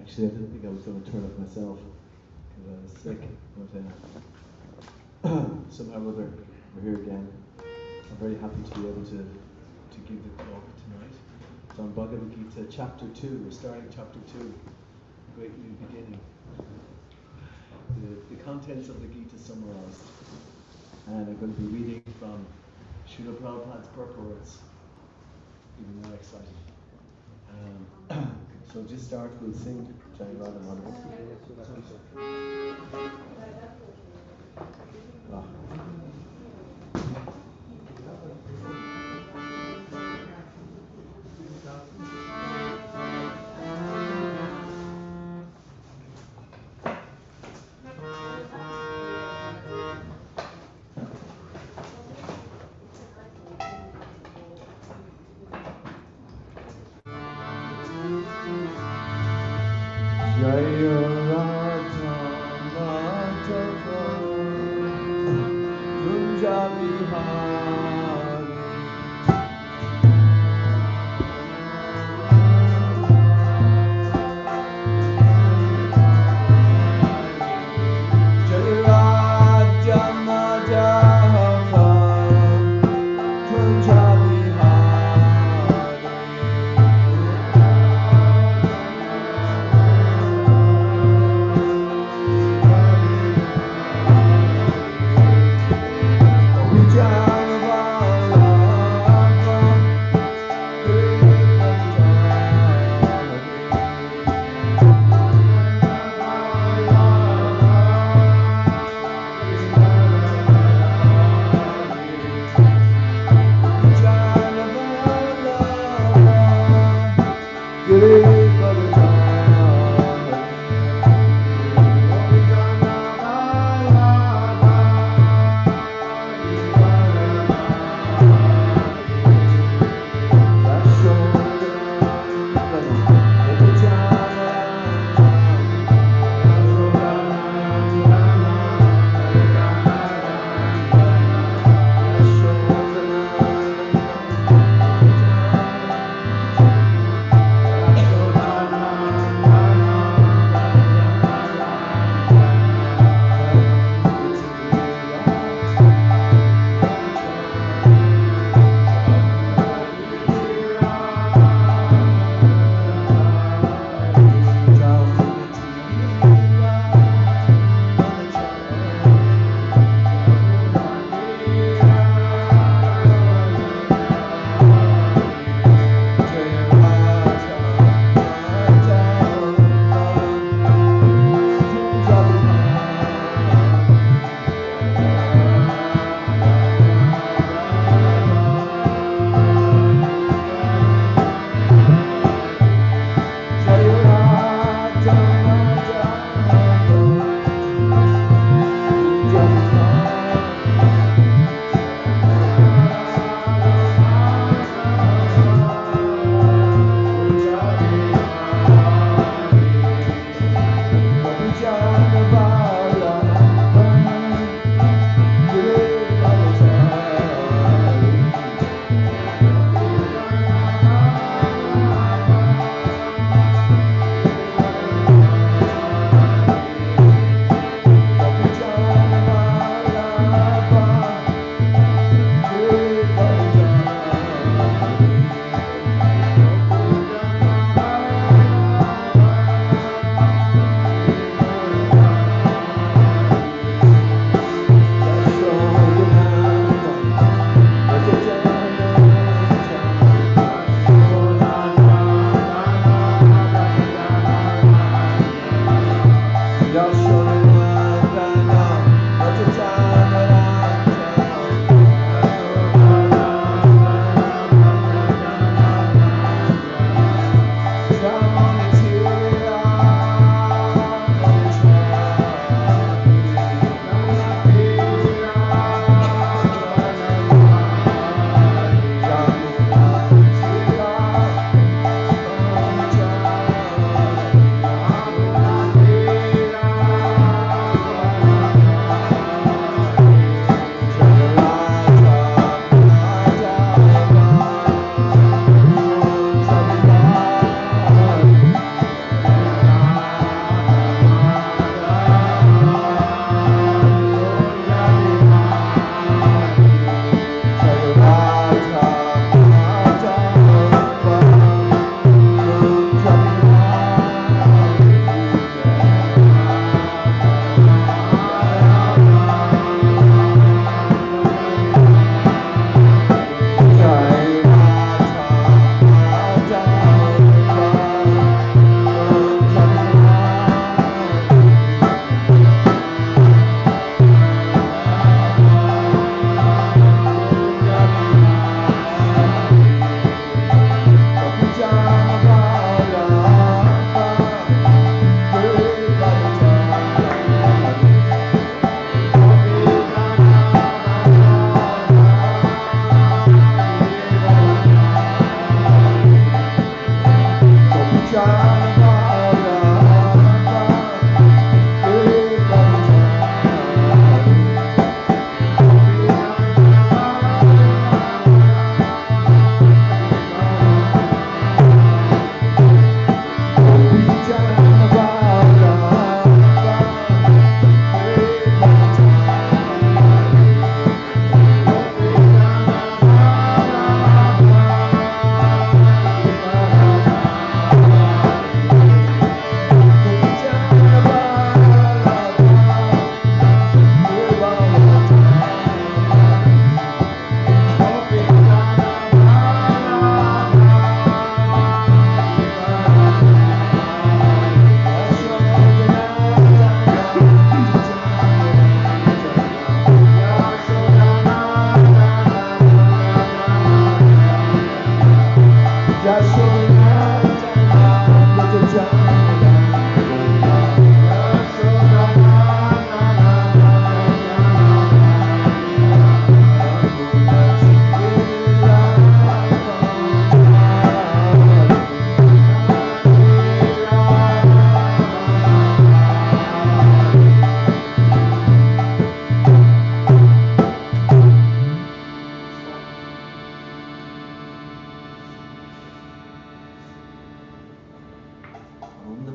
Actually, I didn't think I was going to turn up myself because I was sick, but somehow or other we're here again. I'm very happy to be able to give the talk tonight. It's on Bhagavad Gita, Chapter 2. We're starting Chapter 2, Great New Beginning. The contents of the Gita summarized. And I'm going to be reading from Srila Prabhupada's purports. Even more exciting. So just start, we'll sing Jai Radha Madhava.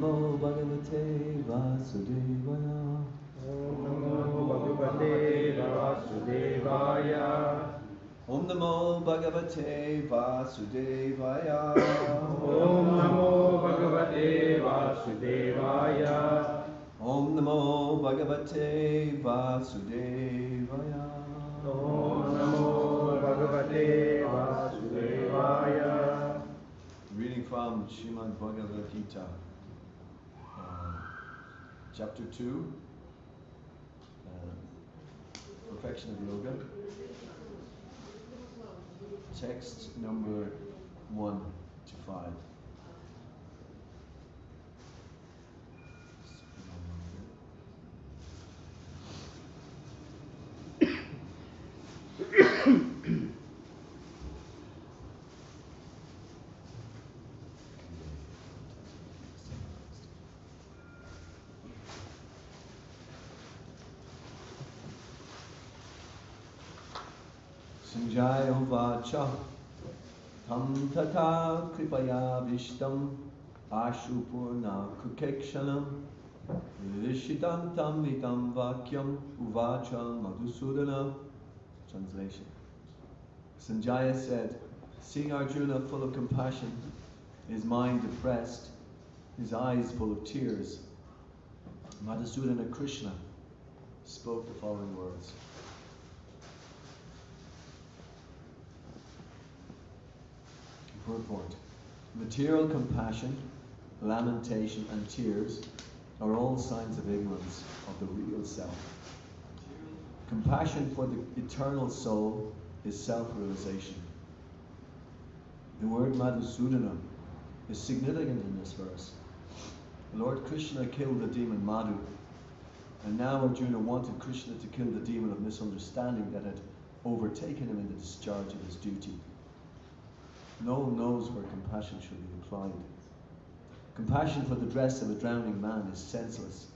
Namo Bhagavate Vasudevaya. Om Namo Bhagavate Vasudevaya. Om Namo Bhagavate Vasudevaya. Om Namo Bhagavate Vasudevaya. Om Namo Bhagavate Vasudevaya. Om Namo Bhagavate Vasudevaya. Reading from Srimad Bhagavad Gita, Chapter 2, Perfection of Yoga. Text number 1 to 5. Sanjaya Uvacha Tam Tata Kripaya Vishtam Ashupurna Kukekshanam Vishidantam Vitam Vakyam Uvacha Madhusudana. Translation. Sanjaya said, seeing Arjuna full of compassion, his mind depressed, his eyes full of tears, Madhusudana Krishna spoke the following words. Purport. Material compassion, lamentation, and tears are all signs of ignorance of the real self. Compassion for the eternal soul is self-realization. The word Madhusudana is significant in this verse. Lord Krishna killed the demon Madhu, and now Arjuna wanted Krishna to kill the demon of misunderstanding that had overtaken him in the discharge of his duty. No one knows where compassion should be applied. Compassion for the dress of a drowning man is senseless.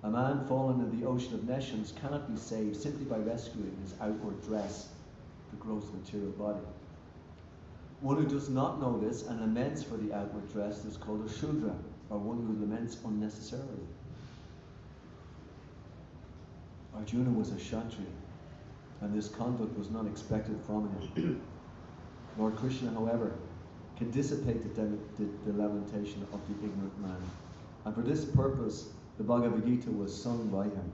A man fallen in the ocean of nescience cannot be saved simply by rescuing his outward dress, the gross material body. One who does not know this and laments for the outward dress is called a Shudra, or one who laments unnecessarily. Arjuna was a Kshatriya, and this conduct was not expected from him. Lord Krishna, however, can dissipate the lamentation of the ignorant man, and for this purpose the Bhagavad Gita was sung by him.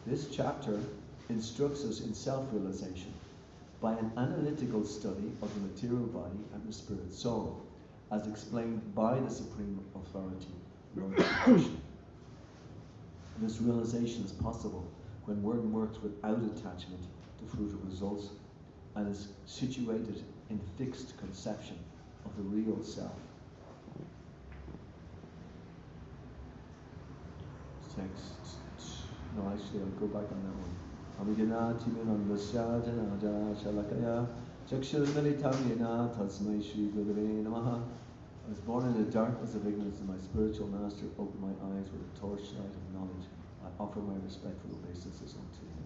This chapter instructs us in self-realization by an analytical study of the material body and the spirit soul, as explained by the Supreme Authority, Lord Krishna. This realization is possible when one works without attachment to fruit of results and is situated in fixed conception of the real self. Text. No, actually, I'll go back on that one. Amiganati minandasya janada shalakaya chakshur militam yena tasmai shri gurave namaha. I was born in the darkness of ignorance, and my spiritual master opened my eyes with a torchlight of knowledge. I offer my respectful obeisances unto him.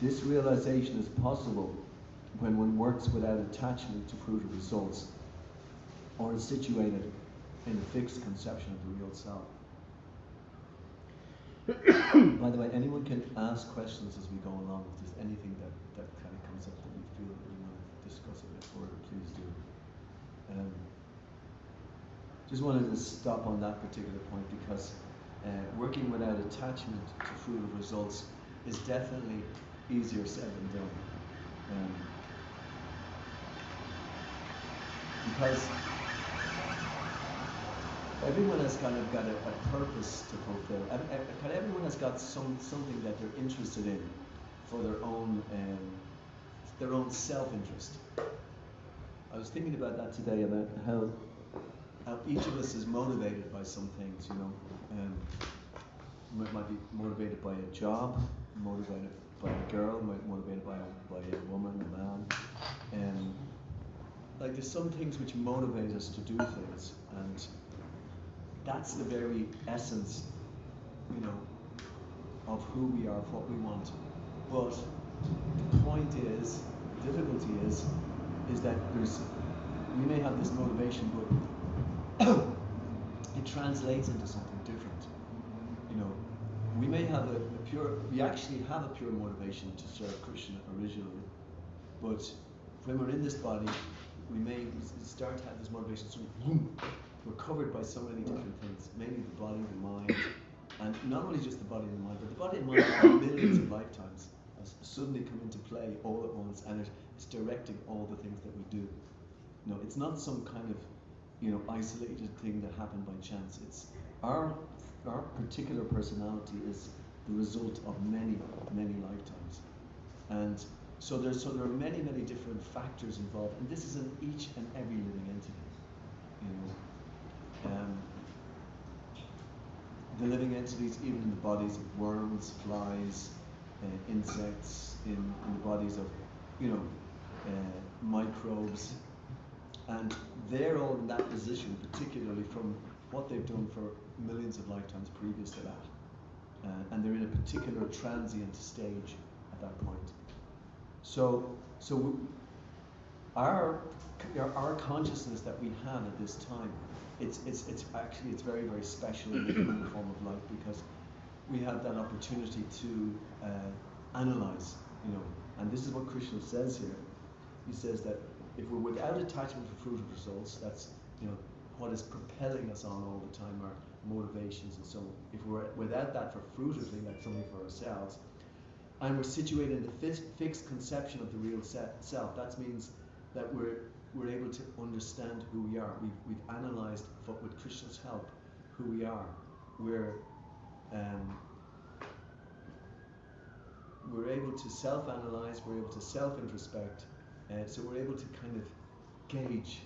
This realization is possible when one works without attachment to fruit of results, or is situated in a fixed conception of the real self. By the way, anyone can ask questions as we go along. If there's anything that kind of comes up that you feel that you want to discuss a bit further, please do. Just wanted to stop on that particular point because working without attachment to fruit of results is definitely easier said than done. Because everyone has kind of got a purpose to fulfill. Everyone has got something that they're interested in for their own self-interest. I was thinking about that today, about how each of us is motivated by some things, you know. Might be motivated by a job, motivated by a girl, motivated by a woman, a man. Like there's some things which motivate us to do things, And that's the very essence, of who we are, of what we want. But the point is, the difficulty is that we may have this motivation, but it translates into something different. We may have we actually have a pure motivation to serve Krishna originally, but when we're in this body, we may start to have this motivation, so we're covered by so many different things, mainly the body, the mind, and not only just the body and the mind, but the body and mind are millions of lifetimes suddenly come into play all at once, and it's directing all the things that we do. It's not some kind of isolated thing that happened by chance. It's our particular personality is the result of many, many lifetimes, and so there are many, many different factors involved, and this is in each and every living entity. The living entities, even in the bodies of worms, flies, insects, in the bodies of microbes, and they're all in that position, particularly from what they've done for millions of lifetimes previous to that, and they're in a particular transient stage at that point. So our consciousness that we have at this time, it's very, very special in the human form of life, because we have that opportunity to analyze, and this is what Krishna says here. He says that if we're without attachment for fruit of results, that's what is propelling us on all the time, our motivations and so on. If we're without that for fruitively, like something for ourselves, and we're situated in the fixed conception of the real self, that means that we're able to understand who we are. We've analyzed, with Krishna's help, who we are. We're able to self-analyze, we're able to self-introspect, so we're able to kind of gauge,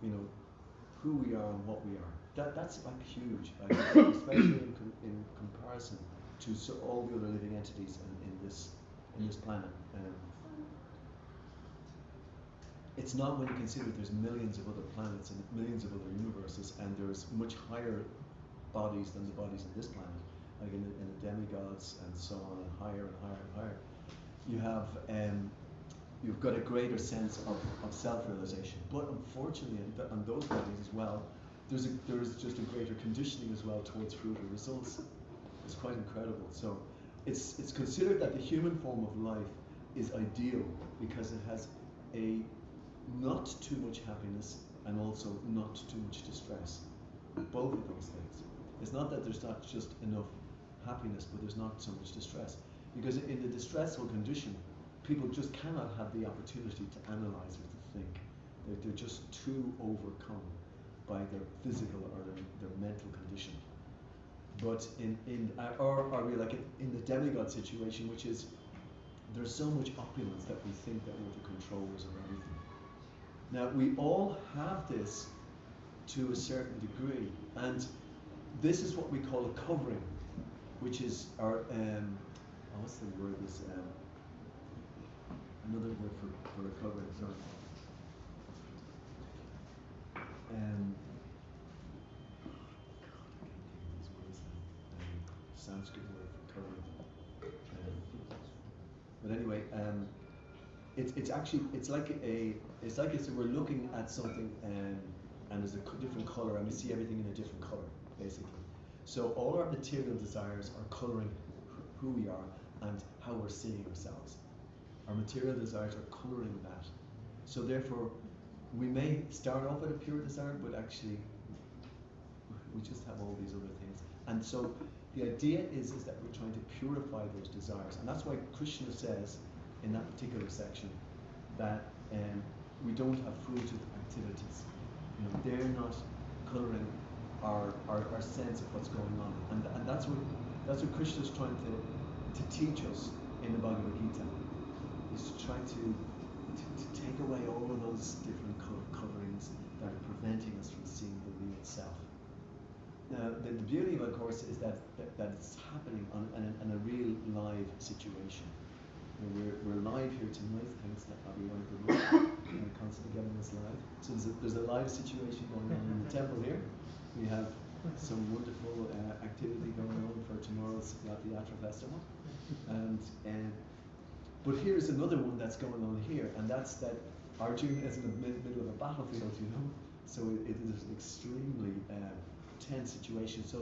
who we are and what we are. That's like huge, especially in comparison to all the other living entities in this planet. It's not when you consider there's millions of other planets and millions of other universes, and there's much higher bodies than the bodies in this planet, like in the demigods and so on, and higher and higher and higher. You have you've got a greater sense of self-realization. But unfortunately, on those bodies as well, there's just a greater conditioning as well towards fruit or results. It's quite incredible. So it's considered that the human form of life is ideal because it has a not too much happiness and also not too much distress. Both of those things. It's not that there's not just enough happiness, but there's not so much distress. Because in the distressful condition, people just cannot have the opportunity to analyze or to think. They're just too overcome by their physical or their mental condition. But in the demigod situation, which is there's so much opulence that we think that we're the controllers of everything. Now we all have this to a certain degree, and this is what we call a covering, which is our what's the word? This another word for a covering. Sorry. Sanskrit word for covering. But anyway, it's like we're looking at something and there's a different color, and we see everything in a different color, basically. So all our material desires are coloring who we are and how we're seeing ourselves. Our material desires are coloring that. So therefore, we may start off with a pure desire, but actually we just have all these other things. And so the idea is that we're trying to purify those desires. And that's why Krishna says in that particular section that we don't have fruitive activities. They're not coloring our sense of what's going on. And that's what Krishna's trying to teach us in the Bhagavad Gita, is to try to take away all of those different coverings that are preventing us from seeing the real self. Now, the beauty of it, of course, is that it's happening in a real live situation. We're live here tonight, thanks to Abbey, I'm constantly getting this live. So there's a live situation going on in the temple here. We have some wonderful activity going on for tomorrow's Theatre Festival. And but here's another one that's going on here, and that's that Arjuna is in the middle of a battlefield, you know. So it is an extremely tense situation. So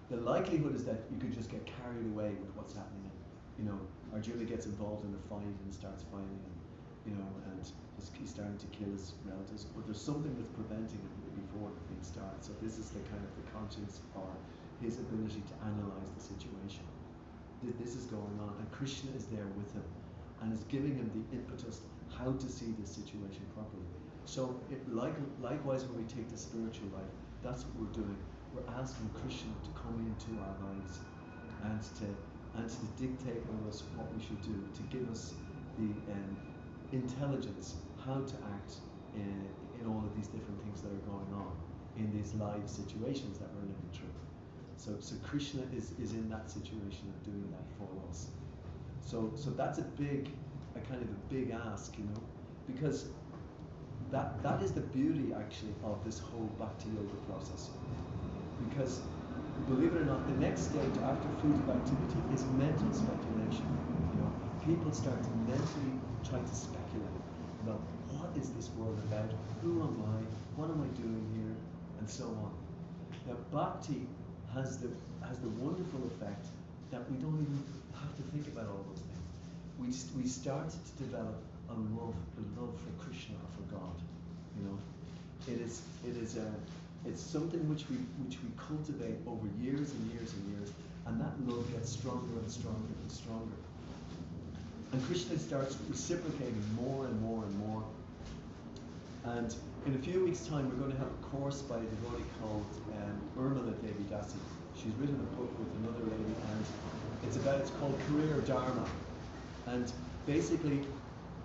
the likelihood is that you could just get carried away with what's happening. You know, Arjuna gets involved in a fight and starts fighting, and you know, and he's starting to kill his relatives. But there's something that's preventing him before the thing starts. So this is the kind of the conscience or his ability to analyze the situation. This is going on, and Krishna is there with him, and is giving him the impetus how to see this situation properly. So, likewise, when we take the spiritual life, that's what we're doing. We're asking Krishna to come into our lives and to dictate to us what we should do, to give us the intelligence how to act in all of these different things that are going on in these live situations that we're living through. So Krishna is in that situation of doing that for us. So that's a kind of a big ask, you know, because that is the beauty actually of this whole Bhakti Yoga process. Because believe it or not, the next stage after fruitive activity is mental speculation. You know, people start to mentally try to speculate about what is this world about, who am I, what am I doing here, and so on. Now Bhakti has the wonderful effect that we don't even have to think about all those things. We start to develop a love for Krishna or for God. You know, it's something which we cultivate over years and years and years, and that love gets stronger and stronger and stronger. And Krishna starts reciprocating more and more and more. And in a few weeks' time, we're going to have a course by a devotee called Urmila Devi Dasi. She's written a book with another lady, and it's called Career Dharma. And basically,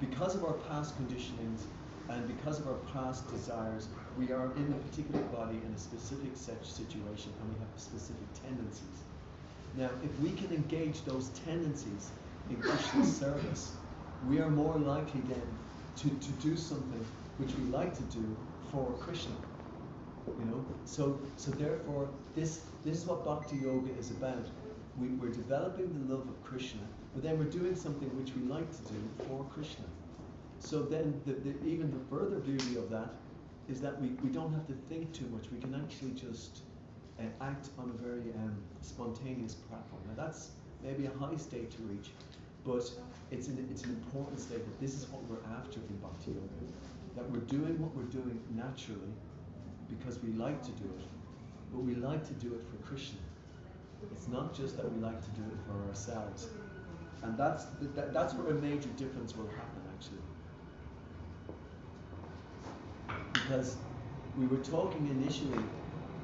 because of our past conditionings and because of our past desires, we are in a particular body in a specific situation, and we have specific tendencies. Now, if we can engage those tendencies in Krishna's service, we are more likely then to do something which we like to do for Krishna. You know, so therefore, this is what Bhakti Yoga is about. We're developing the love of Krishna, but then we're doing something which we like to do for Krishna. So then, even the further beauty of that is that we don't have to think too much. We can actually just act on a very spontaneous platform. Now that's maybe a high state to reach, but it's an important state that this is what we're after in Bhakti Yoga. That we're doing what we're doing naturally because we like to do it, but we like to do it for Krishna. It's not just that we like to do it for ourselves. And that's where a major difference will happen, actually. Because we were talking initially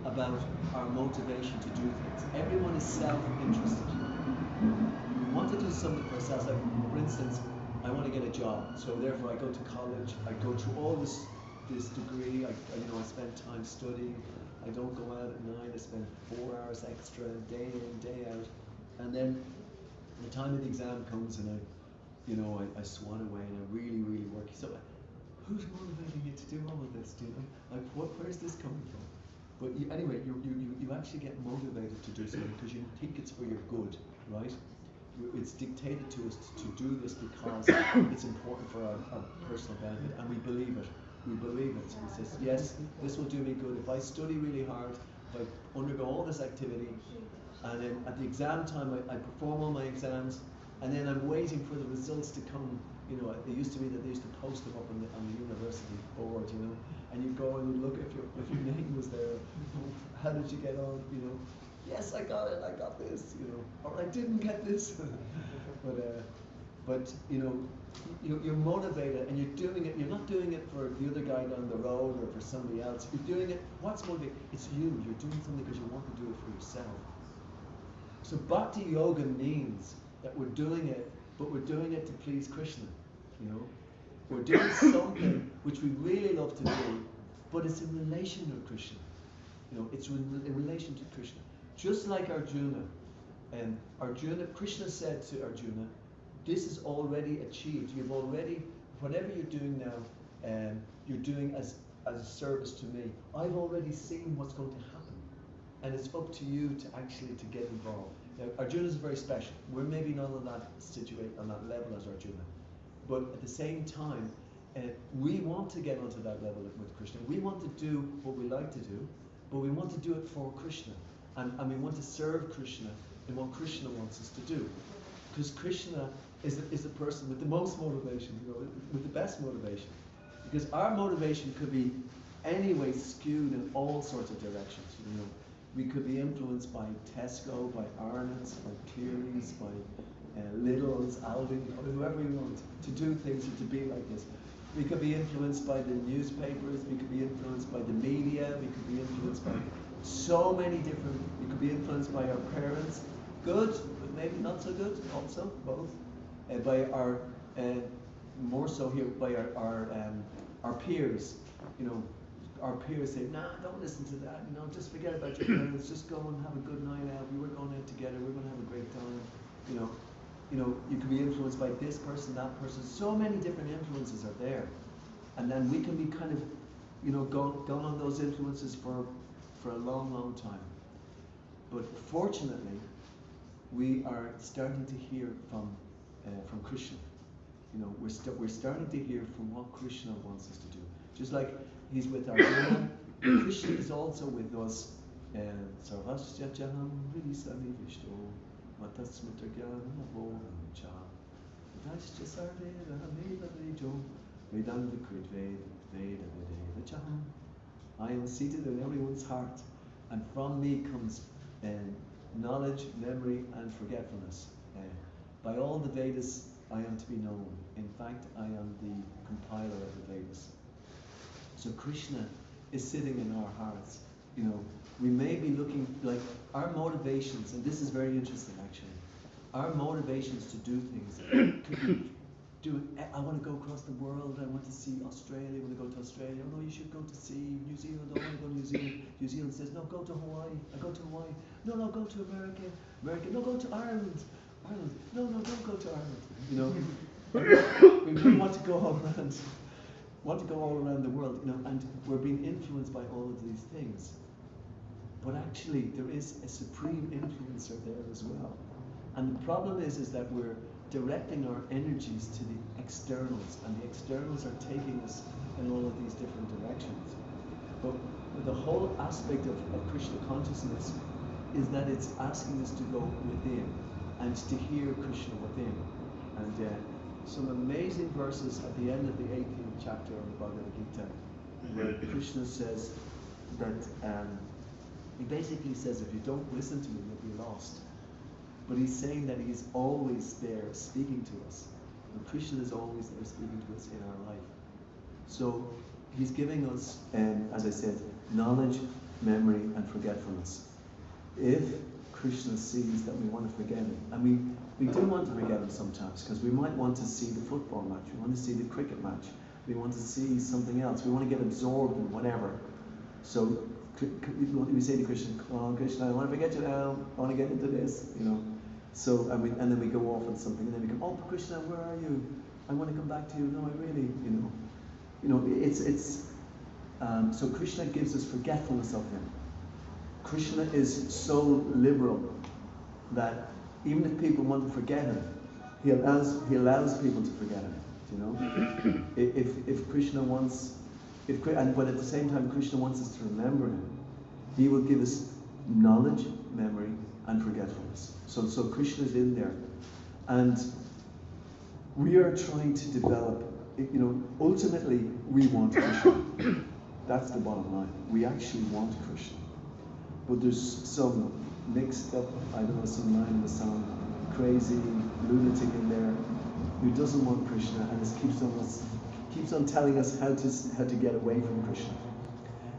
about our motivation to do things. Everyone is self-interested. We want to do something for ourselves. Like, for instance, I want to get a job, so therefore I go to college. I go through all this degree. I spend time studying. I don't go out at night. I spend 4 hours extra, day in, day out, and then the time of the exam comes, and I swan away, and I really, really work. So, who's motivating you to do all of this? Do you know? Like, where's this coming from? But you actually get motivated to do something because you think it's for your good, right? It's dictated to us to do this because it's important for our personal benefit, and we believe it. We believe it. We say, yes, this will do me good. If I study really hard, if I undergo all this activity, and then at the exam time I perform all my exams, and then I'm waiting for the results to come. You know, it used to be that they used to post them up on the university board, you know, and you go and you look if your name was there. How did you get on? You know, yes, I got it. I got this. You know, or I didn't get this. but you're motivated, and you're doing it. You're not doing it for the other guy down the road or for somebody else. You're doing it. What's motivating? It's you. You're doing something because you want to do it for yourself. So Bhakti Yoga means that we're doing it, but we're doing it to please Krishna. You know, we're doing something which we really love to do, but it's in relation to Krishna. You know, it's in relation to Krishna. Just like Arjuna, and Krishna said to Arjuna, "This is already achieved. You've already, whatever you're doing now, you're doing as a service to me. I've already seen what's going to happen, and it's up to you to actually to get involved. Now, Arjuna is very special. We're maybe not on that on that level as Arjuna, but at the same time, we want to get onto that level with Krishna. We want to do what we like to do, but we want to do it for Krishna, and we want to serve Krishna in what Krishna wants us to do, because Krishna is the person with the most motivation, with the best motivation. Because our motivation could be anyway skewed in all sorts of directions. We could be influenced by Tesco, by Arnott's, by Cleary's, by Lidl's, Aldi, whoever we want to do things and to be like this. We could be influenced by the newspapers. We could be influenced by the media. We could be influenced by so many different. We could be influenced by our parents, good, but maybe not so good. Also, both. By our more so here by our peers. Our peers say, nah, don't listen to that. Just forget about your parents. Just go and have a good night out. We were going out together. We're going to have a great time. You can be influenced by this person, that person. So many different influences are there, and then we can be kind of, going on those influences for a long, long time. But fortunately, we are starting to hear from Krishna. We're starting to hear from what Krishna wants us to do. Just like he's with Arjuna, Krishna is also with us. Sarvasya Jaham Vidisami Vishto Matasmita Jnana Vohamcha Vasya Sarveda Hameva Vejo Vedanta Krit Veda Vedeva Jaham. I am seated in everyone's heart, and from me comes knowledge, memory, and forgetfulness. By all the Vedas, I am to be known. In fact, I am the compiler of the Vedas. So Krishna is sitting in our hearts. We may be looking like our motivations, and this is very interesting actually. Our motivations to do things could be I want to go across the world. I want to see Australia. I want to go to Australia. Oh no, you should go to see New Zealand. I want to go to New Zealand. New Zealand says, no, go to Hawaii. I go to Hawaii. No, go to America. America. No, go to Ireland. Ireland. No, don't go to Ireland. We really want to go all around the world, and we're being influenced by all of these things. But actually, there is a supreme influencer there as well. And the problem is that we're directing our energies to the externals, and the externals are taking us in all of these different directions. But the whole aspect of Krishna consciousness is that it's asking us to go within and to hear Krishna within. And some amazing verses at the end of the 18th chapter of the Bhagavad Gita, where Krishna says that he basically says, if you don't listen to me, you'll be lost. But he's saying that he's always there speaking to us. And Krishna is always there speaking to us in our life. So he's giving us, as I said, knowledge, memory, and forgetfulness. If Krishna sees that we want to forget him, and we do want to forget him sometimes, because we might want to see the football match, we want to see the cricket match, we want to see something else, we want to get absorbed in whatever. So we say to Krishna, oh Krishna, I want to forget you now, I want to get into this, So, and then we go off on something, and then we come, oh Krishna, where are you? I want to come back to you. No, I really, so Krishna gives us forgetfulness of him. Krishna is so liberal that even if people want to forget him, he allows people to forget him. If Krishna wants, but at the same time Krishna wants us to remember him, he will give us knowledge, memory, and forgetfulness. So Krishna is in there, and we are trying to develop. Ultimately, we want Krishna. That's the bottom line. We actually want Krishna. But there's some mixed up, some line in the song, crazy lunatic in there who doesn't want Krishna and keeps on telling us how to get away from Krishna.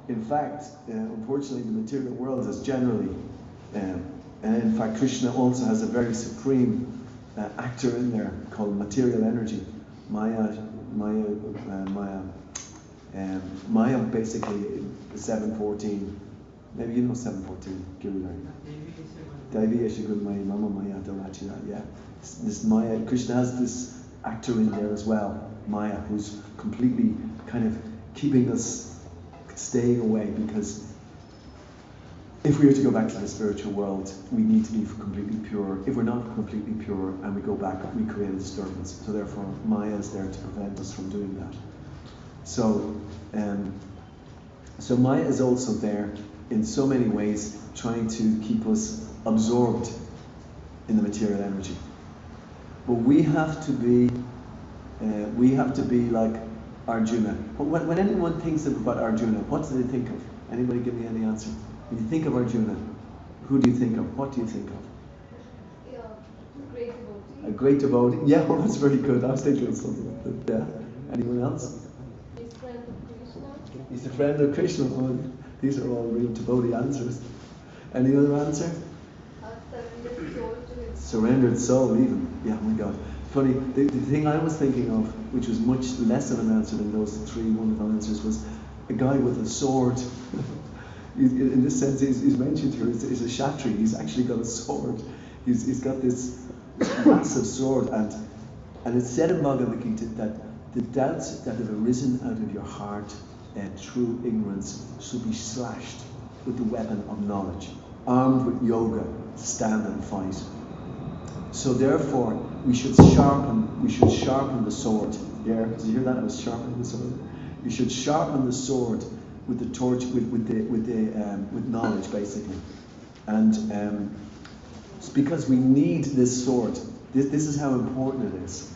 In fact, unfortunately, the material world is generally, and in fact, Krishna also has a very supreme actor in there called material energy, Maya, basically 714. Maybe 714. Devi Yeshaguru Maya, Mama Maya Dorachira. Yeah, this Maya. Krishna has this actor in there as well, Maya, who's completely kind of keeping us staying away, because if we are to go back to the spiritual world, we need to be completely pure. If we're not completely pure and we go back, we create a disturbance. So therefore, Maya is there to prevent us from doing that. So, so Maya is also there in so many ways, trying to keep us absorbed in the material energy. But we have to be like Arjuna. When anyone thinks about Arjuna, what do they think of? Anybody give me any answer? When you think of Arjuna, who do you think of? What do you think of? Yeah, great devotee. A great devotee. Yeah, well, that's very good. I was thinking of something like that. Yeah. Anyone else? He's friend of Krishna. He's a friend of Krishna. Oh, these are all real devotee answers. Any other answer? Surrendered soul to his Surrendered soul, even. Yeah, oh my God. Funny, the thing I was thinking of, which was much less of an answer than those three wonderful answers, was a guy with a sword. In this sense, he's mentioned here, he's a Kshatri. He's actually got a sword. He's got this massive sword, and it's said in Bhagavad Gita that the doubts that have arisen out of your heart through ignorance should be slashed with the weapon of knowledge, armed with yoga to stand and fight. So therefore, we should sharpen the sword. Yeah, did you hear that? I was sharpening the sword. You should sharpen the sword with the torch, with knowledge, basically, and it's because we need this sword. This is how important it is.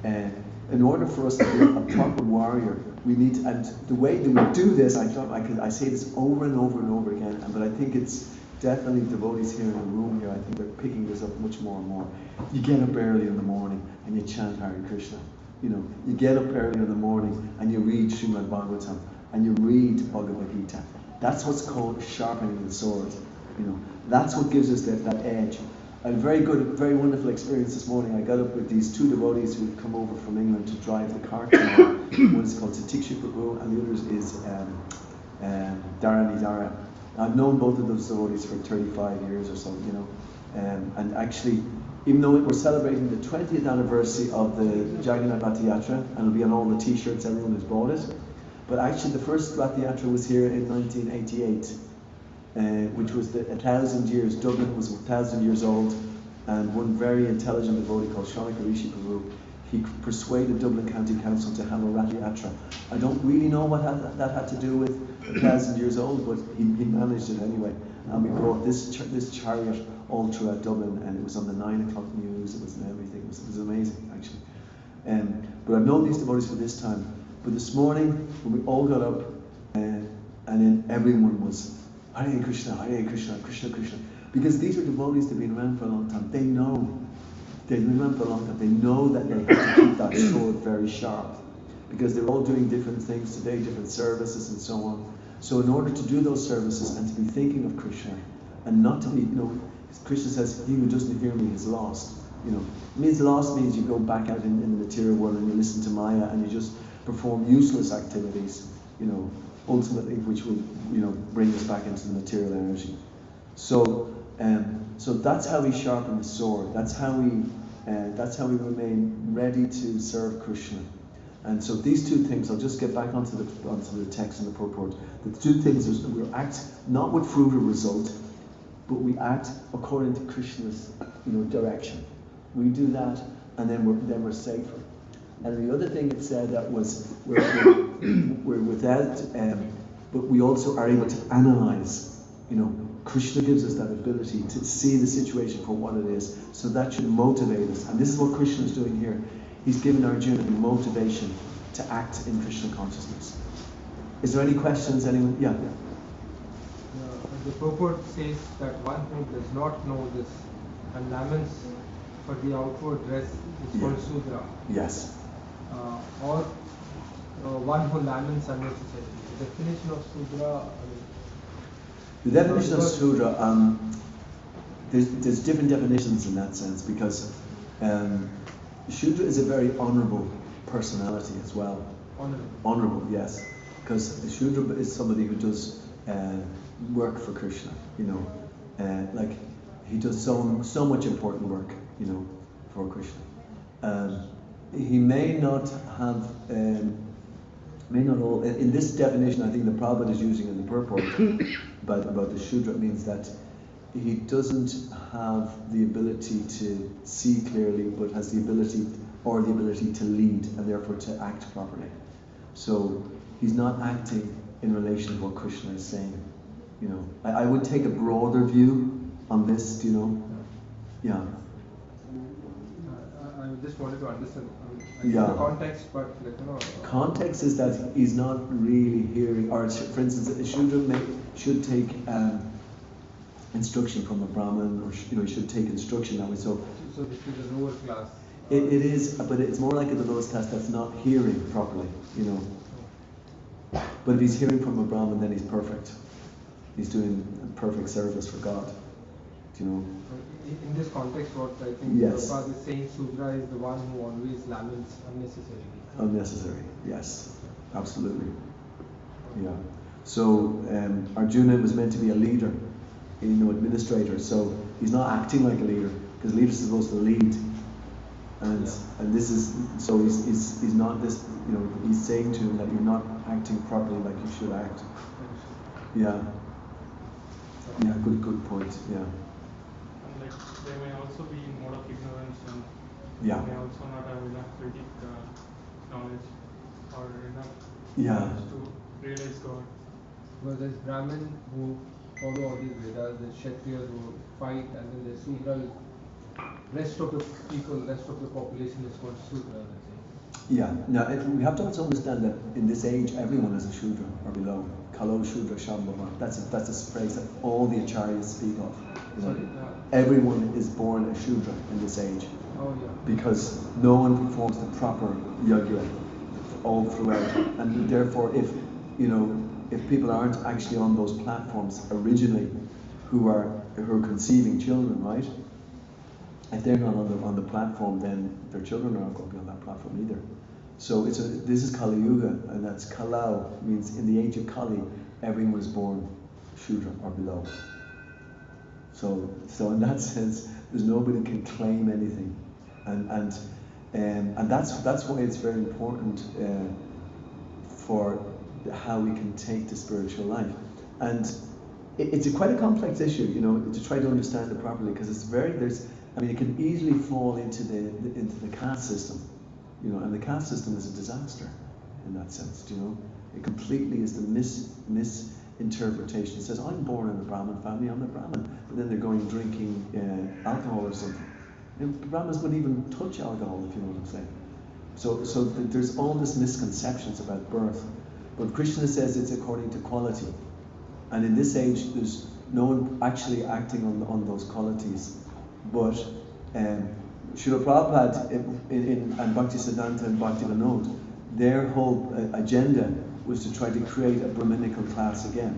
In order for us to be a proper warrior, we need, and the way that we do this, I say this over and over and over again, but I think it's definitely devotees here in the room here, I think they're picking this up much more and more. You get up early in the morning and you chant Hare Krishna. You know, you get up early in the morning and you read Srimad Bhagavatam and you read Bhagavad Gita. That's what's called sharpening the sword. You know, that's what gives us that edge. I had a very wonderful experience this morning. I got up with these two devotees who had come over from England to drive the cart. One is called Satiksha Prabhu and the other is Dharani Dara. I've known both of those devotees for 35 years or so, you know. And actually, even though we're celebrating the 20th anniversary of the Jagannath Rath Yatra, and it'll be on all the t-shirts, everyone who's bought it, but actually the first Rath Yatra was here in 1988. Which was 1,000 years. Dublin was 1,000 years old, and one very intelligent devotee called Shanika Rishi Prabhu, he persuaded Dublin County Council to have a Rath Yatra. I don't really know what that had to do with 1,000 years old, but he managed it anyway. And we brought this chariot all throughout Dublin, and it was on the 9 o'clock news. It was in everything. It was amazing, actually. But I've known these devotees for this time. But this morning, when we all got up, and then everyone was Hare Krishna, Krishna Krishna. Because these are devotees that have been around for a long time. They know. They've been around for a long time. They know that they have to keep that sword very sharp. Because they're all doing different things today, different services and so on. So in order to do those services and to be thinking of Krishna, and not to be, you know, Krishna says, he who doesn't hear me is lost. You know, lost means you go back out in the material world and you listen to Maya and you just perform useless activities, you know, ultimately, which will, you know, bring us back into the material energy. So, so that's how we sharpen the sword. That's how we remain ready to serve Krishna. And so these two things, I'll just get back onto the text and the purport. The two things is that we act not with fruit or result, but we act according to Krishna's, you know, direction. We do that, and then we're safer. And the other thing it said that was we're without, but we also are able to analyze. You know, Krishna gives us that ability to see the situation for what it is. So that should motivate us. And this is what Krishna is doing here. He's given Arjuna the motivation to act in Krishna consciousness. Is there any questions, anyone? Yeah. The purport says that one who does not know this and laments for the outward dress is called Sudra. Yes. Or one who laments unnecessarily. The definition of Sudra. The definition of Sudra, there's different definitions in that sense, because Shudra is a very honourable personality as well. Honourable, yes. Because the Shudra is somebody who does work for Krishna, you know. Like, he does so much important work, you know, for Krishna. He may not have may not all. In this definition, I think the Prabhupada is using in the purport about the Shudra means that he doesn't have the ability to see clearly, but has the ability to lead and therefore to act properly. So he's not acting in relation to what Krishna is saying. You know, I would take a broader view on this. You know, yeah. I just wanted to understand. Yeah. The context, but context is that he's not really hearing, or for instance, a Shudra should take instruction from a Brahmin, or he should take instruction that way. So this is a lower class. It is, but it's more like the lowest class that's not hearing properly. You know. But if he's hearing from a Brahmin, then he's perfect. He's doing a perfect service for God. Do you know? In this context, what I think Prabhupada is saying, Shudra is the one who always laments unnecessarily. Unnecessary, yes, absolutely. Yeah. So Arjuna was meant to be a leader, administrator. So he's not acting like a leader, because leaders are supposed to lead. And this is so he's not this. He's saying to him that you're not acting properly like you should act. Yeah. Yeah. Good point. Yeah. They may also be in mode of ignorance, and they may also not have enough Vedic knowledge or enough knowledge to realize God. Well, there's Brahmin who follow all these Vedas, there's Kshatriyas who fight, and then there's Sudras. Rest of the people, rest of the population is called Sudra. Yeah. Now we have to also understand that in this age, everyone is a Shudra or below. Kalo Shudra Shambhava. That's a phrase that all the acharyas speak of. Everyone is born a Shudra in this age. Oh, yeah. Because no one performs the proper yajna all throughout, and therefore, if people aren't actually on those platforms originally, who are conceiving children, right? If they're not on the platform, then their children are not going to be on that platform either. So this is Kali Yuga, and that's Kalau, means in the age of Kali, everyone is born Shudra or below. So in that sense, there's nobody can claim anything, and that's why it's very important for how we can take the spiritual life. And it's quite a complex issue, to try to understand it properly, because it can easily fall into the caste system, and the caste system is a disaster in that sense. It completely is the misinterpretation. It says, I'm born in a Brahmin family, I'm a Brahmin, but then they're going drinking alcohol or something. Brahmins wouldn't even touch alcohol, if you know what I'm saying. So there's all this misconceptions about birth, but Krishna says it's according to quality, and in this age there's no one actually acting on those qualities. But Srila Prabhupada and Bhaktisiddhanta and Bhaktivinoda, their whole agenda was to try to create a Brahminical class again,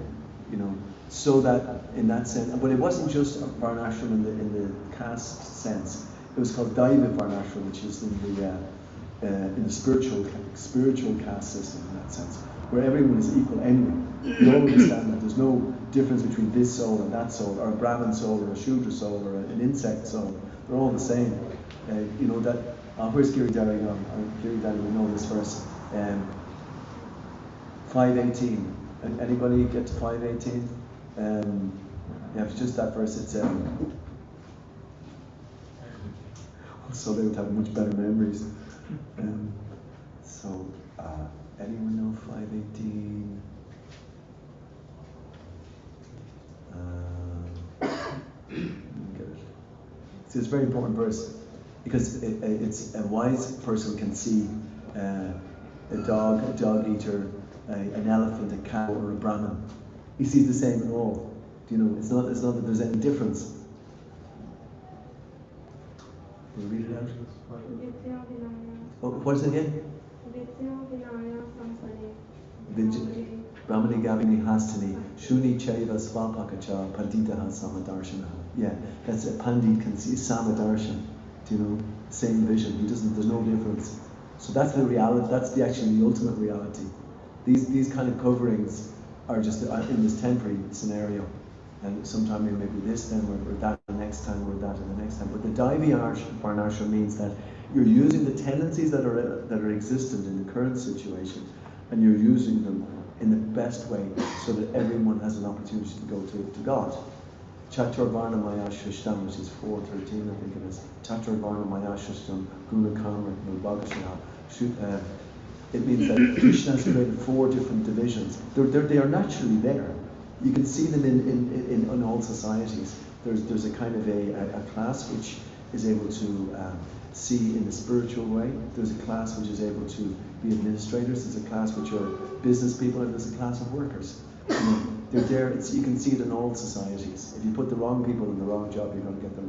so that in that sense. But it wasn't just a varnashram in the caste sense. It was called Daiva varnashram, which is in the spiritual caste system in that sense, where everyone is equal anyway. You all understand that there's no difference between this soul and that soul, or a Brahmin soul, or a Shudra soul, or an insect soul. They're all the same. Where's Giridhari? Giridhari, we know this verse. 5:18. Anybody get to 5:18? It's just that verse. It's so they would have much better memories. Anyone know 5:18? It's a very important verse, because it's a wise person can see a dog eater, an elephant, a cow, or a Brahmin. He sees the same in all. It's not that there's any difference. Can you read it out? What's it again? Brahmani Gavini Hastani Shuni Chaiva Svapakacha Panditaha Samadarshana. Yeah, that's a Pandit can see Samadarshan. Same vision. There's no difference. So that's the reality. That's the ultimate reality. These kind of coverings are just in this temporary scenario, and sometime we may be this, then we're that, the next time we're that, and the next time. But the Daivi Varnashram means that you're using the tendencies that are existent in the current situation, and you're using them in the best way so that everyone has an opportunity to go to God. Chaturvarna Maya Shrishtam, which is 4:13, I think it is. Chaturvarna Maya Shrishtam, Guna Karma, Nubhagashana. It means that Krishna has created 4 different divisions. They are naturally there. You can see them in all societies. There's a kind of a class which is able to see in the spiritual way. There's a class which is able to be administrators. There's a class which are business people, and there's a class of workers. They're there. You can see it in all societies. If you put the wrong people in the wrong job, you're going to get the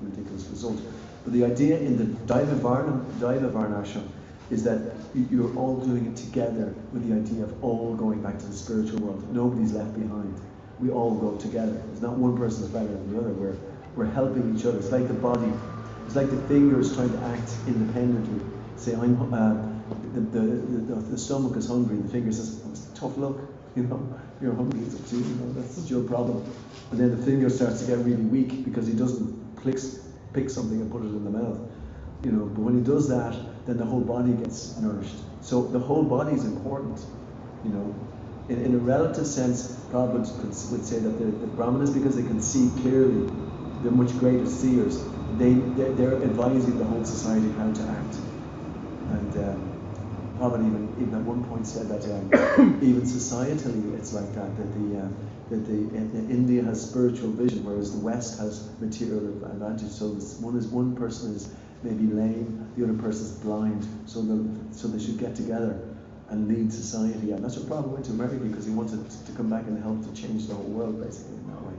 ridiculous result. But the idea in the Daiva Varnashram is that you're all doing it together with the idea of all going back to the spiritual world. Nobody's left behind. We all go together. It's not one person is better than the other. We're helping each other. It's like the body. It's like the fingers trying to act independently. Say, the stomach is hungry. The finger says, tough luck. You're hungry. It's up to you. That's your problem. And then the finger starts to get really weak because he doesn't pick something and put it in the mouth. But when he does that, then the whole body gets nourished. So the whole body is important. In a relative sense, Prabhupada would say that the Brahmanas, because they can see clearly, they're much greater seers. They're advising the whole society how to act. And Prabhupada even at one point said that even societally it's like that India has spiritual vision, whereas the West has material advantage. So one person is maybe lame, the other person is blind, so they should get together and lead society. And that's what Prabhupada went to America, because he wanted to come back and help to change the whole world, basically, in that way.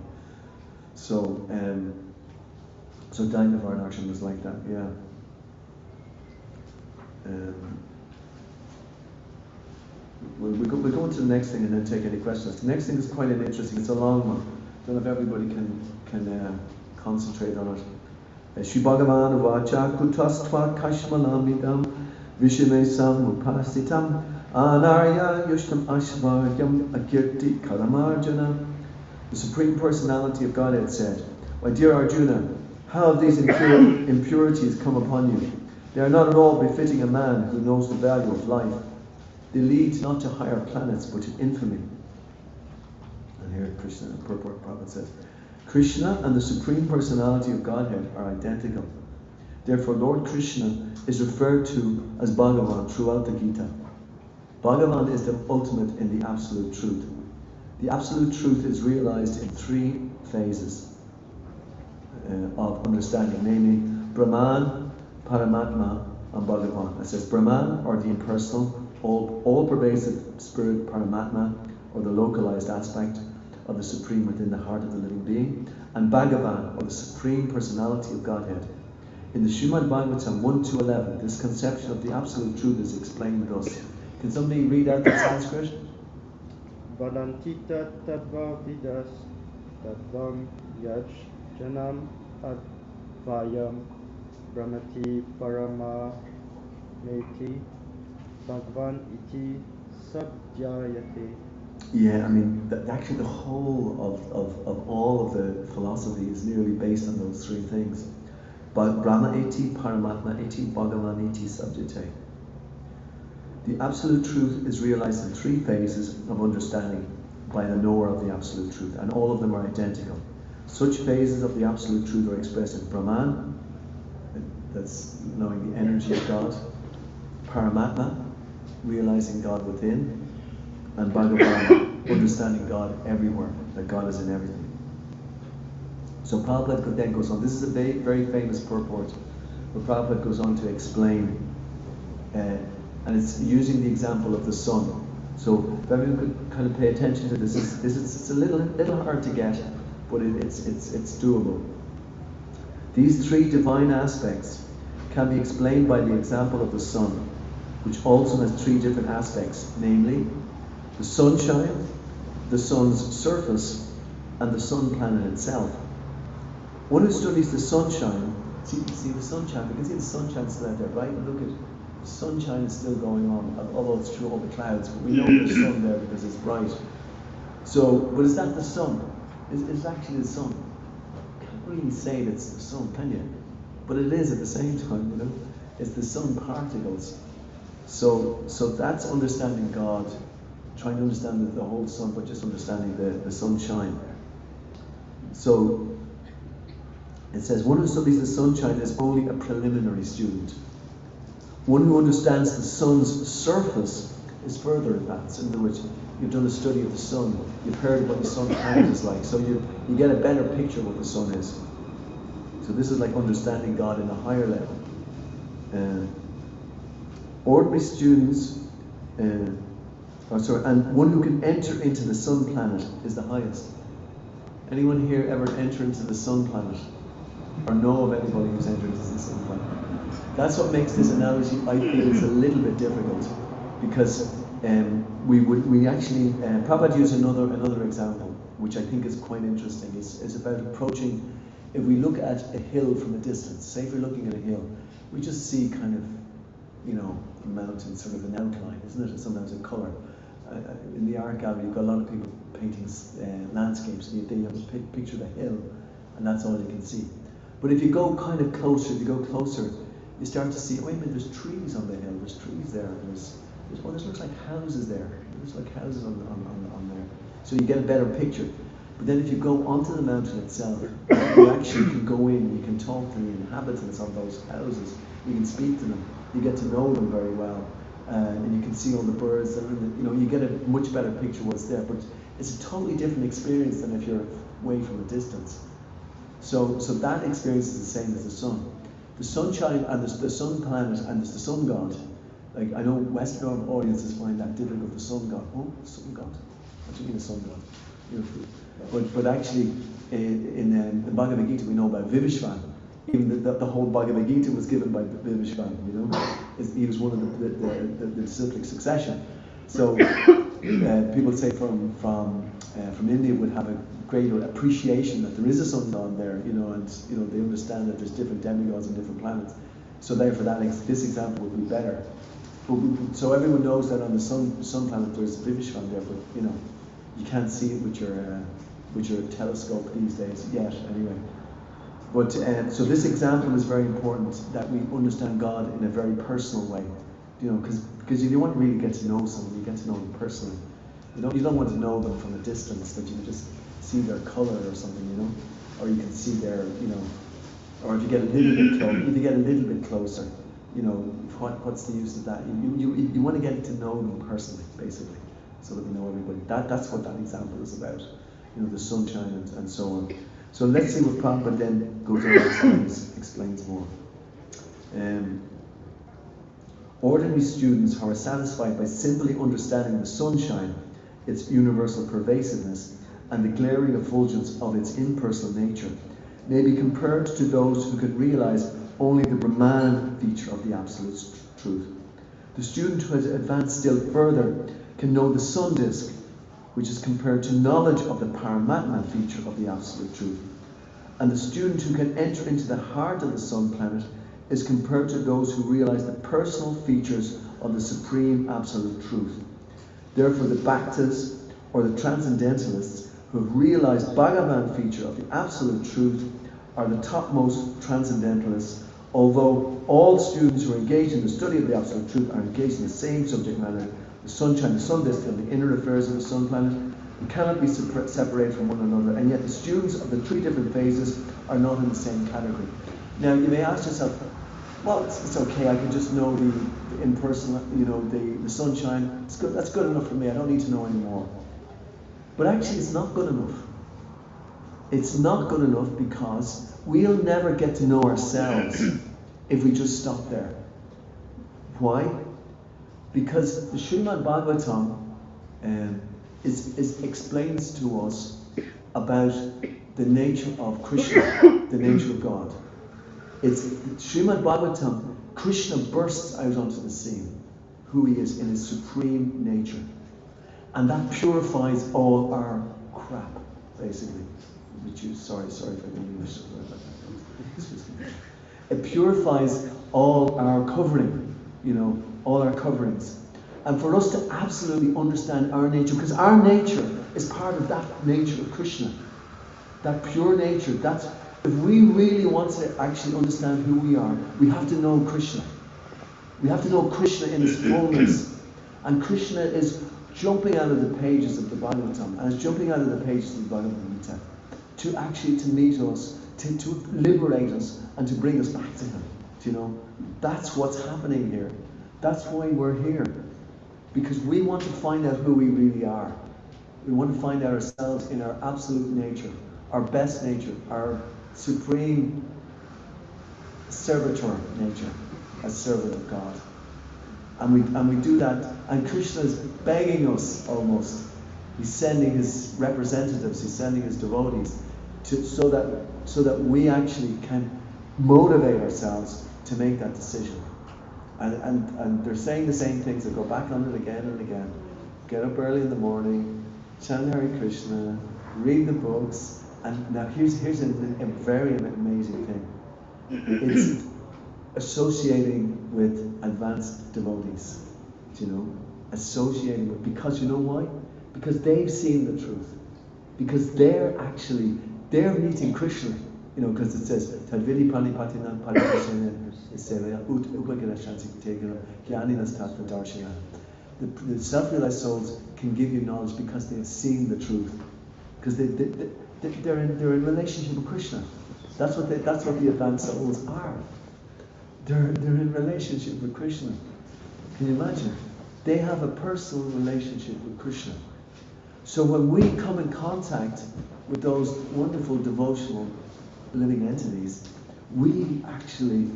So Daiva Varnashram was like that, yeah. We'll go into the next thing and then take any questions. The next thing is quite interesting. It's a long one. I don't know if everybody can concentrate on it. Shri Bhagavan Vacha Kutastva Kashmalamidam Vishime Samupasitam Anarya Yushtam Ashvaryam Akirti Kalamarjana. The Supreme Personality of Godhead said, "My dear Arjuna, how have these impurities come upon you? They are not at all befitting a man who knows the value of life. They lead not to higher planets but to infamy." And here Prabhupada says, Krishna and the Supreme Personality of Godhead are identical. Therefore, Lord Krishna is referred to as Bhagavan throughout the Gita. Bhagavan is the ultimate in the absolute truth. The absolute truth is realized in 3 phases of understanding, namely Brahman, Paramatma, and Bhagavan. It says Brahman, or the impersonal, all-pervasive spirit, Paramatma, or the localized aspect of the Supreme within the heart of the living being, and Bhagavan, or the Supreme Personality of Godhead. In the Srimad Bhagavatam 1-11, this conception of the absolute truth is explained with us. Can somebody read out the Sanskrit? Valantita tadva vidas tadvam yaj janam advayam brahmati parama meti bhagwan iti sabjayate. Yeah, I mean, actually the whole of all of the philosophy is nearly based on those 3 things. But Brahma eti, Paramatma eti, Bhagavan eti, Sabjate. The absolute truth is realized in 3 phases of understanding by the knower of the absolute truth, and all of them are identical. Such phases of the absolute truth are expressed in Brahman, that's knowing the energy of God, Paramatma, realizing God within, and Bhagavan, understanding God everywhere, that God is in everything. So Prabhupada then goes on. This is a very famous purport where Prabhupada goes on to explain, and it's using the example of the sun. So if everyone could kind of pay attention to this, it's a little hard to get, but it's doable. These 3 divine aspects can be explained by the example of the sun, which also has 3 different aspects, namely the sunshine, the sun's surface, and the sun planet itself. One who studies the sunshine, see the sunshine, we can see the sunshine still out there, right? And look at the sunshine is still going on, although it's through all the clouds, but we know there's sun there because it's bright. So, but is that the sun? Is actually the sun? You can't really say that it's the sun, can you? But it is at the same time, It's the sun particles So that's understanding God, trying to understand the whole sun, but just understanding the sunshine. So it says, one who studies the sunshine is only a preliminary student. One who understands the sun's surface is further advanced. In other words, you've done a study of the sun, you've heard what the sun planet is like, so you get a better picture of what the sun is. So this is like understanding God in a higher level. Ordinary students, and one who can enter into the sun planet is the highest. Anyone here ever enter into the sun planet? Or know of anybody who's entered into the sun planet? That's what makes this analogy, I feel, is a little bit difficult, because we actually Prabhupada used another example, which I think is quite interesting. It's about approaching. If we look at a hill from a distance, say if we're looking at a hill, we just see kind of, a mountain, sort of an outline, isn't it? And sometimes a colour. In the art gallery, you've got a lot of people painting landscapes, and they have a picture of the hill, and that's all you can see. But if you go kind of closer, you start to see, wait a minute, there's trees on the hill, there's trees there, this looks like houses there, there's like houses on there. So you get a better picture. But then if you go onto the mountain itself, you actually can go in, you can talk to the inhabitants of those houses, you can speak to them, you get to know them very well, and you can see all the birds that are in the, you get a much better picture of what's there. But it's a totally different experience than if you're away from a distance. So that experience is the same as the sun. The sunshine and the sun planet and there's the sun god. Like, I know Western audiences find that difficult, the sun god. Oh, the sun god. What do you mean the sun god? But actually, in the Bhagavad Gita, we know about Vivishvan. Even the whole Bhagavad Gita was given by Vivishvan. He was one of the disciplic succession. So people say from India would have a greater appreciation that there is a sun god there, and they understand that there's different demigods on different planets. So therefore, this example would be better. So everyone knows that on the sun planet there's Vivishvan there, but you can't see it with your telescope these days yet. Anyway, but so this example is very important, that we understand God in a very personal way, because you want to really get to know someone, you get to know them personally. You don't want to know them from a distance, that you can just see their color or something, or you can see their, or if you get a little bit closer, what's the use of that? You want to get to know them personally, basically, so that we know everybody. That's what that example is about, the sunshine and so on. So let's see what Prabhupada then goes on and explains more. Ordinary students who are satisfied by simply understanding the sunshine, its universal pervasiveness, and the glaring effulgence of its impersonal nature, may be compared to those who can realize only the Brahman feature of the absolute truth. The student who has advanced still further can know the sun disk, which is compared to knowledge of the Paramatma feature of the absolute truth. And the student who can enter into the heart of the sun planet is compared to those who realize the personal features of the supreme absolute truth. Therefore, the Bhaktas, or the transcendentalists, who have realized Bhagavan feature of the absolute truth are the topmost transcendentalists, although all students who are engaged in the study of the absolute truth are engaged in the same subject matter, the sunshine, the sun disk, and the inner affairs of the sun planet, and cannot be separated from one another, and yet the students of the three different phases are not in the same category. Now, you may ask yourself, well, it's okay, I can just know the impersonal, the sunshine, it's good, that's good enough for me, I don't need to know any more. But actually, it's not good enough. It's not good enough because we'll never get to know ourselves if we just stop there. Why? Because the Srimad Bhagavatam explains to us about the nature of Krishna, the nature of God. It's Srimad Bhagavatam, Krishna bursts out onto the scene, who he is in his supreme nature. And that purifies all our crap, basically. Sorry for the English. It purifies all our covering, all our coverings. And for us to absolutely understand our nature, because our nature is part of that nature of Krishna, that pure nature. If we really want to actually understand who we are, we have to know Krishna. We have to know Krishna in his fullness. And Krishna is jumping out of the pages of the Bhagavatam and is jumping out of the pages of the Bhagavad Gita to meet us, to liberate us and to bring us back to him. Do you know? That's what's happening here. That's why we're here. Because we want to find out who we really are. We want to find out ourselves in our absolute nature, our best nature, our supreme servitor nature, as servant of God. And we do that, and Krishna is begging us almost. He's sending his representatives, he's sending his devotees, so that we actually can motivate ourselves to make that decision. And they're saying the same things. They go back on it again and again. Get up early in the morning, chant Hare Krishna, read the books. And now here's a very amazing thing. It's associating with advanced devotees. Do you know? Associating with, because you know why? Because they've seen the truth. Because they're meeting Krishna. You know, because it says Tadvidi Pranipatinan Paripashena Isevaya Ut Upagirashantiktegana Gyaninas Tattva Darshana. The self-realized souls can give you knowledge because they've seen the truth. Because they're in relationship with Krishna. That's what the advanced souls are. They're in relationship with Krishna. Can you imagine? They have a personal relationship with Krishna. So when we come in contact with those wonderful devotional living entities, we actually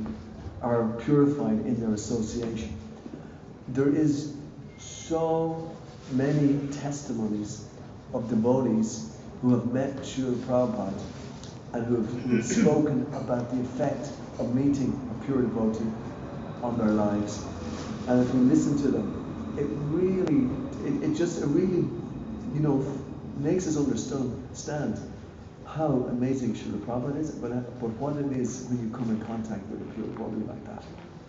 are purified in their association. There is so many testimonies of devotees who have met Srila Prabhupada and who have spoken about the effect of meeting a pure devotee on their lives. And if we listen to them, it really, you know, makes us understand how amazing Srila Prabhupada is, but what it is when you come in contact with a pure devotee like that.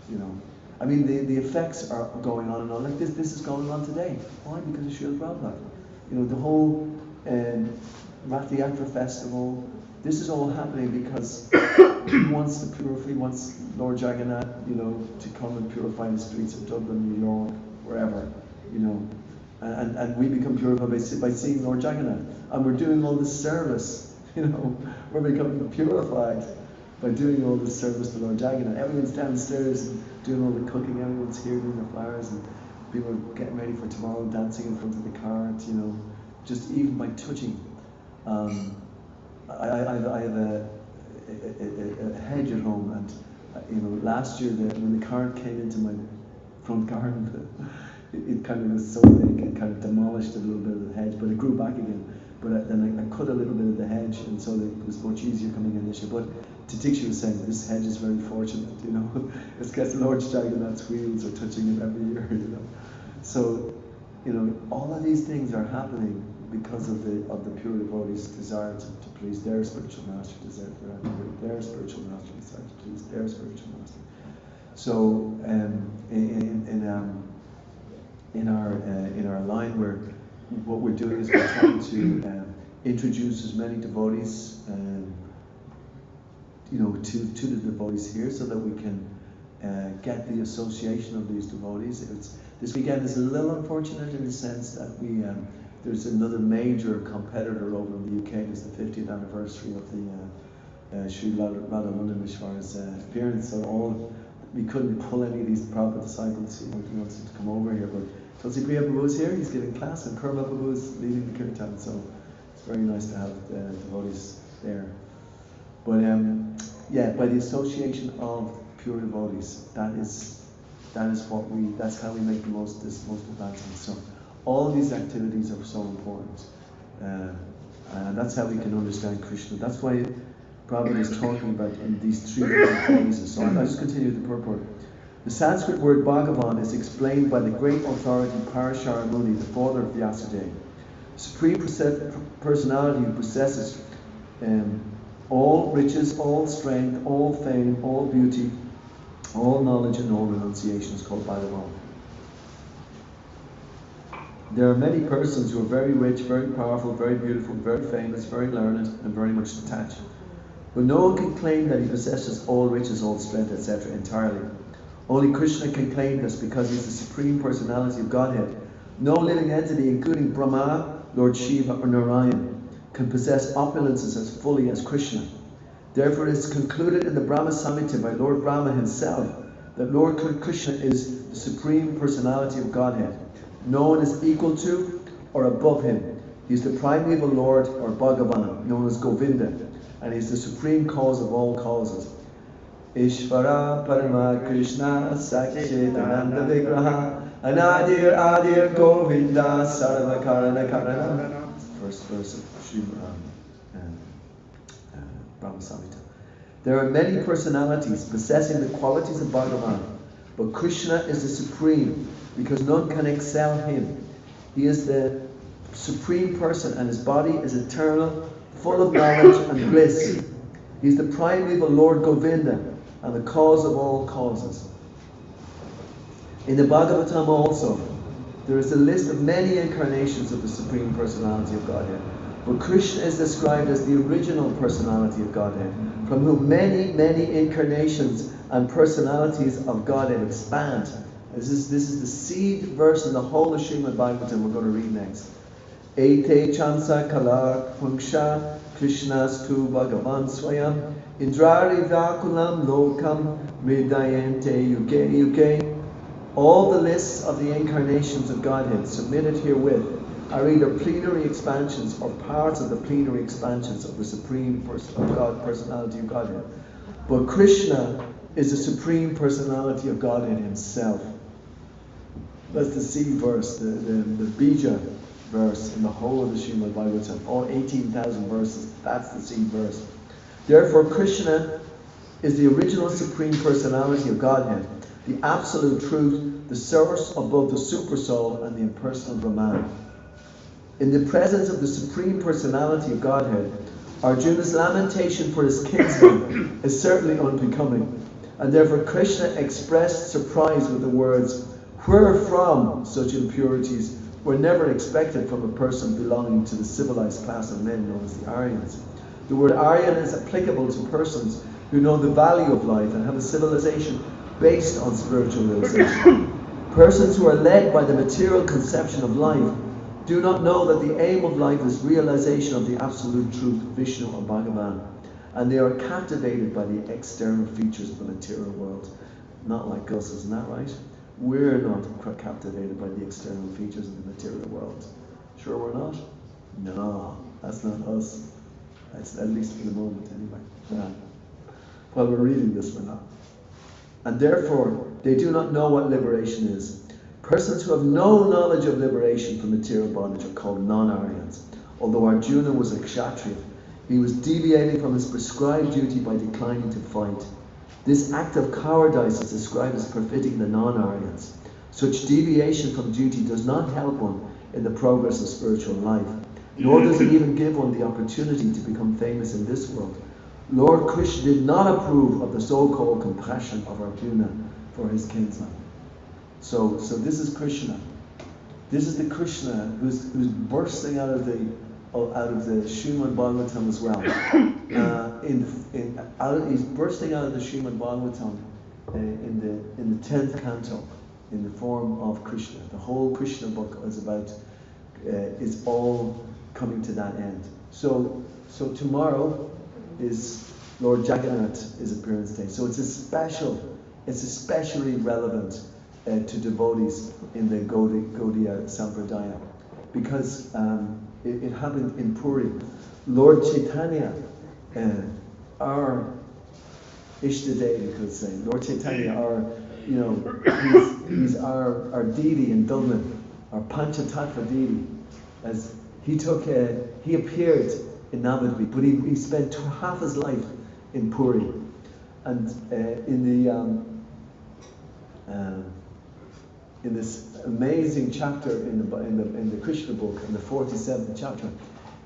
You know, I mean, the effects are going on and on. Like this is going on today. Why? Because of Srila Prabhupada. You know, the whole Rath Yatra festival. This is all happening because he wants to purify. He wants Lord Jagannath, you know, to come and purify the streets of Dublin, New York, wherever. You know, and we become purified by seeing Lord Jagannath, and we're doing all this service. You know, we're becoming purified by doing all this service to Lord Jagannath. Everyone's downstairs and doing all the cooking. Everyone's here doing the flowers, and people are getting ready for tomorrow, dancing in front of the cart. You know, just even by touching. I have a hedge at home, and you know, last year when the cart came into my front garden, it kind of was so big, it kind of demolished a little bit of the hedge, but it grew back again. But then I cut a little bit of the hedge, and so it was much easier coming in this year. But Titiksha was saying this hedge is very fortunate, you know. It's because Lord Jagannath's wheels are touching it every year, you know. So, you know, all of these things are happening because of the pure devotees' desire to please their spiritual master, desire their spiritual master, desire to please their spiritual master. So, in our line, what we're doing is we're trying to introduce as many devotees, you know, to the devotees here, so that we can get the association of these devotees. This weekend is a little unfortunate in the sense that there's another major competitor over in the UK. It's the 50th anniversary of the Sri Radharani Mishra's appearance. So we couldn't pull any of these Prabhupada disciples who wanted to come over here, but Tulsi Priya Prabhu is here, he's giving class, and Kurma Prabhu is leading the kirtan, so it's very nice to have the devotees there. But yeah, by the association of pure devotees, that's how we make the most advancement. So all these activities are so important, and that's how we can understand Krishna. That's why Prabhupada is talking about in these three different phases. So I'll just continue the purport. The Sanskrit word Bhagavan is explained by the great authority Parashara Muni, the father of Vyasadeva, supreme personality who possesses all riches, all strength, all fame, all beauty, all knowledge and all renunciation is called Bhagavan. There are many persons who are very rich, very powerful, very beautiful, very famous, very learned, and very much attached. But no one can claim that he possesses all riches, all strength, etc. entirely. Only Krishna can claim this because he's the Supreme Personality of Godhead. No living entity, including Brahma, Lord Shiva, or Narayan, can possess opulences as fully as Krishna. Therefore, it is concluded in the Brahma Samhita by Lord Brahma himself that Lord Krishna is the Supreme Personality of Godhead. No one is equal to or above him. He is the primeval Lord, or Bhagavan, known as Govinda, and he is the supreme cause of all causes. Ishvara Parama Krishna Sakchitananda Vigraha Anadir Adir Govinda Sarva Karana Karana. First verse of Brahma Samhita. There are many personalities possessing the qualities of Bhagavan, but Krishna is the supreme because none can excel him. He is the supreme person and his body is eternal, full of knowledge and bliss. He is the primeval Lord Govinda and the cause of all causes. In the Bhagavatam also, there is a list of many incarnations of the Supreme Personality of Godhead. But Krishna is described as the original personality of Godhead, from whom many, many incarnations and personalities of Godhead expand. This is the seed verse in the whole of Srimad Bhagavatam we're going to read next. Ete chansa kala punksha krishnastu bhagavan swayam indrari vakulam lokam ridayente yuke yuke. All the lists of the incarnations of Godhead submitted herewith are either plenary expansions or parts of the plenary expansions of the Supreme Personality of Godhead. But Krishna is the Supreme Personality of Godhead himself. That's the seed verse, the Bija verse in the whole of the Srimad Bhagavatam. All 18,000 verses, that's the seed verse. Therefore, Krishna is the original Supreme Personality of Godhead, the absolute truth, the source of both the Supersoul and the impersonal Brahman. In the presence of the Supreme Personality of Godhead, Arjuna's lamentation for his kinsman is certainly unbecoming, and therefore Krishna expressed surprise with the words, "Wherefrom such impurities were never expected from a person belonging to the civilized class of men known as the Aryans." The word Aryan is applicable to persons who know the value of life and have a civilization based on spiritual realization. Persons who are led by the material conception of life do not know that the aim of life is realization of the absolute truth, Vishnu or Bhagavan, and they are captivated by the external features of the material world. Not like us, isn't that right? We're not captivated by the external features of the material world. Sure we're not? No, that's not us. That's at least for the moment anyway. Yeah. While we're reading this, we're not. And therefore, they do not know what liberation is. Persons who have no knowledge of liberation from material bondage are called non-Aryans. Although Arjuna was a Kshatriya, he was deviating from his prescribed duty by declining to fight. This act of cowardice is described as befitting the non-Aryans. Such deviation from duty does not help one in the progress of spiritual life, nor does it even give one the opportunity to become famous in this world. Lord Krishna did not approve of the so-called compassion of Arjuna for his kinsman. So this is Krishna. This is the Krishna who's bursting out of the Srimad Bhagavatam as well. He's bursting out of the Srimad Bhagavatam in the 10th canto in the form of Krishna. The whole Krishna book is all coming to that end. So tomorrow is Lord Jagannath's appearance day. So it's especially relevant to devotees in the Gaudiya Sampradaya, because it happened in Puri. Lord Chaitanya, our Ishtadev, you could say. Lord Chaitanya, he's our deity in Dublin, our Panchatattva deity. As he appeared in Navadvip, but he spent half his life in Puri, and in this amazing chapter in the Krishna book, in the 47th chapter,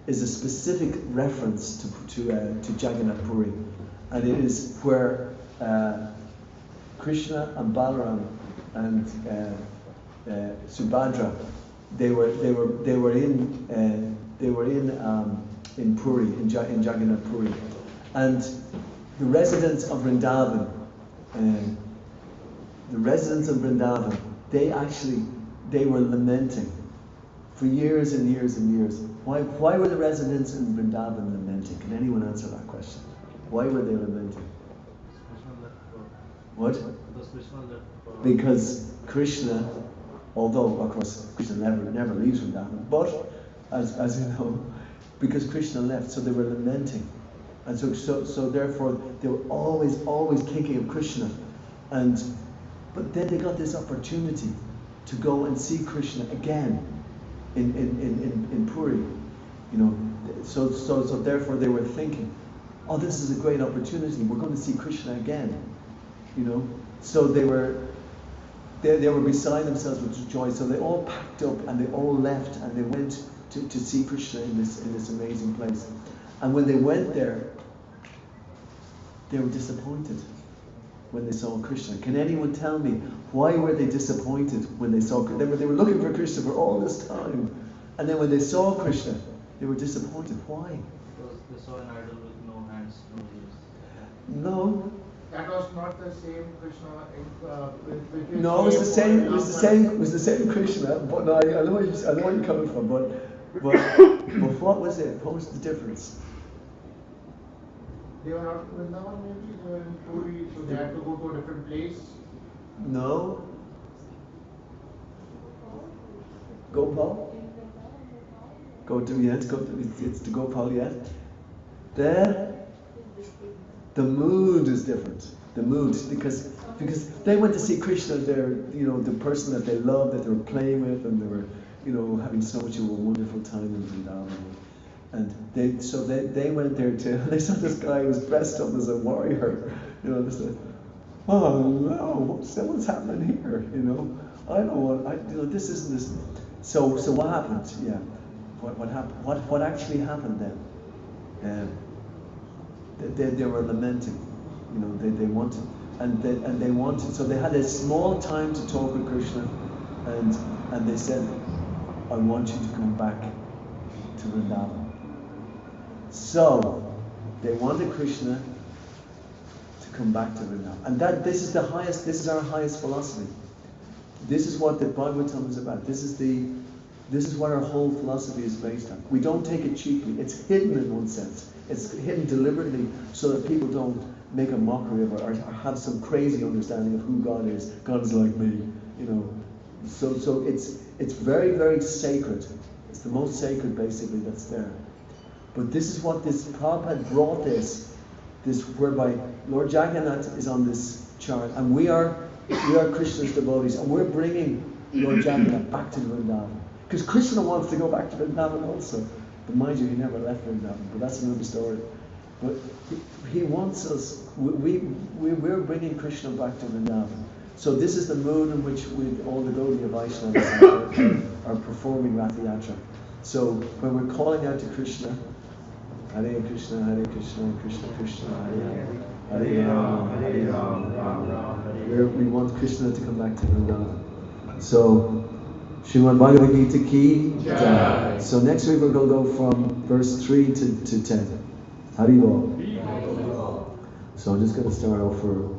is a specific reference to Jagannath Puri, and it is where Krishna and Balaram and Subhadra they were in Puri, in Jagannath Puri, and the residents of Vrindavan the residents of Vrindavan, they were lamenting for years and years and years. Why were the residents in Vrindavan lamenting? Can anyone answer that question? Why were they lamenting? What? Because Krishna, although of course Krishna never leaves Vrindavan, but as you know, because Krishna left, so they were lamenting. And so therefore they were always thinking of Krishna. But then they got this opportunity to go and see Krishna again in Puri. You know, so therefore they were thinking, oh, this is a great opportunity, we're going to see Krishna again. You know. So they were beside themselves with joy. So they all packed up and they all left and they went to see Krishna in this amazing place. And when they went there, they were disappointed when they saw Krishna. Can anyone tell me why were they disappointed when they saw Krishna? They were looking for Krishna for all this time, and then when they saw Krishna, they were disappointed. Why? Because they saw an idol with no hands, no ears. No. That was not the same Krishna. No, it was the same. It was the same Krishna. But no, I know where you're coming from. But what was it? What was the difference? They were not in Vrindavan, maybe they were in Puri, so they had to go to a different place. No. Gopal? It's the Gopal yet. There, the mood is different. The mood, because they went to see Krishna, the person that they loved, that they were playing with, and they were, having so much of a wonderful time in Vrindavan. And they went there too. They saw this guy who was dressed up as a warrior. They said, "Oh no, what's happening here?" I don't know this isn't this. So what happened? Yeah, what happened? What actually happened then? They were lamenting. They wanted, and they wanted. So they had a small time to talk with Krishna, and they said, "I want you to come back to Vrindavan." So they wanted Krishna to come back to Vrindavan, and this is our highest philosophy. This is what the Bhagavatam is about. This is what our whole philosophy is based on. We don't take it cheaply. It's hidden in one sense. It's hidden deliberately so that people don't make a mockery of it or have some crazy understanding of who God is. God is like me, So it's very, very sacred. It's the most sacred, basically, that's there. But this is what this Prabhupada brought this whereby Lord Jagannath is on this chart, and we are Krishna's devotees, and we're bringing Lord Jagannath back to Vrindavan. Because Krishna wants to go back to Vrindavan also. But mind you, he never left Vrindavan, but that's another story. But he wants us, we're bringing Krishna back to Vrindavan. So this is the mood in which all the Gaudiya Vaishnavas are performing Rath Yatra. So when we're calling out to Krishna, Hare Krishna, Krishna Krishna, Hare Hare, Hare Rama, Ram Ram. We want Krishna to come back to Vrindavan. So, Srimad Bhagavad Gita ki Jai. So next week we're going to go from verse 3 to 10. Haribol. So I'm just going to start off for